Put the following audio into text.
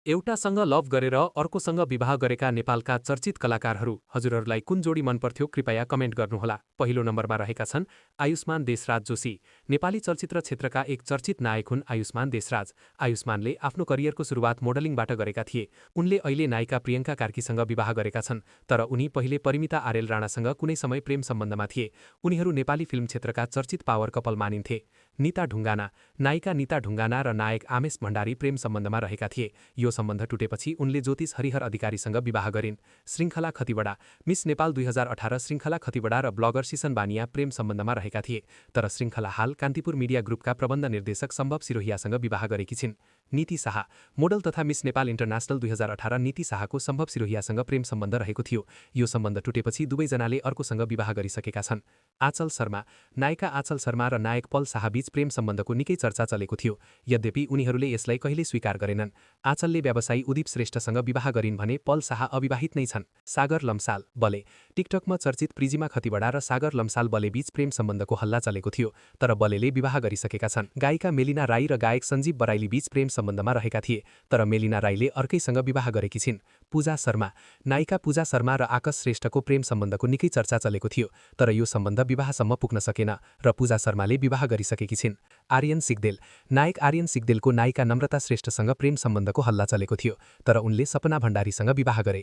एउटासँग love गरेर अर्कोसँग विवाह गरेका नेपालका चर्चित कलाकारहरू हजुरहरूलाई कुन जोडी मन पर्थ्यो कृपया कमेन्ट गर्नुहोला। पहिलो नम्बरमा रहेका छन् आयुष्मान देशराज जोशी। नेपाली चलचित्र क्षेत्रका एक चर्चित नायक हुन् आयुष्मान देशराज। आयुष्मानले आफ्नो करियरको सुरुवात मोडलिङबाट गरेका थिए। उनले अहिले नायिका प्रियङ्का कार्कीसँग विवाह गरेका छन्, तर उनी पहिले परिमिता आर्यल राणासँग कुनै समय प्रेम सम्बन्धमा थिए। उनीहरू नेपाली फिल्म क्षेत्रका चर्चित पावर कपल मानिन्थे। निता ढुङ्गाना, नायिका निता ढुङ्गाना र नायक आमेश भण्डारी प्रेम सम्बन्धमा रहेका थिए। यो सम्बन्ध टुटेपछि उनले ज्योतिष हरिहर अधिकारीसँग विवाह गरिन्। श्रृङ्खला खतिवडा, मिस नेपाल 2018 श्रृङ्खला खतिवडा र ब्लगर सिसन बानिया प्रेम सम्बन्धमा रहेका थिए, तर श्रृङ्खला हाल कान्तिपुर मिडिया ग्रुपका प्रबन्ध निर्देशक सम्भव सिरोहियासँग विवाह गरेकी छिन्। नीति शाह, मोडल तथा मिस नेपाल इन्टरनेसनल 2018 नीति शाहको सम्भव सिरोहियासँग प्रेम सम्बन्ध रहेको थियो। यो सम्बन्ध टुटेपछि दुवैजनाले अर्कोसँग विवाह गरिसकेका छन्। आँचल शर्मा, नायिका आँचल शर्मा र नायक पल शाहबीच प्रेम सम्बन्धको निकै चर्चा चलेको थियो। यद्यपि उनीहरूले यसलाई कहिल्यै स्वीकार गरेनन्। आँचलले व्यवसायी उदीप श्रेष्ठसँग विवाह गरिन् भने पल शाह अविवाहित नै छन्। सागर लम्साल, बले, टिकटकमा चर्चित प्रिजिमा खतिवडा र सागर लम्साल बलेबीच प्रेम सम्बन्धको हल्ला चलेको थियो, तर बलेले विवाह गरिसकेका छन्। गायिका मेलिना राई र गायक सञ्जीव बराइली बीच प्रेम सम्बन्धमा रहेका थिए, तर मेलिना राईले अर्कैसँग विवाह गरेकी छिन्। पूजा शर्मा, नायिका पूजा शर्मा र आकाश श्रेष्ठको प्रेम सम्बन्धको निकै चर्चा चलेको थियो, तर यो सम्बन्ध विवाहसम्म पुग्न सकेन र पूजा शर्माले विवाह गरिसकेकी छिन्। आर्यन सिग्देल, नायक आर्यन सिग्देलको नायिका नम्रता श्रेष्ठसँग प्रेम सम्बन्धको हल्ला चलेको थियो, तर उनले सपना भण्डारीसँग विवाह गरे।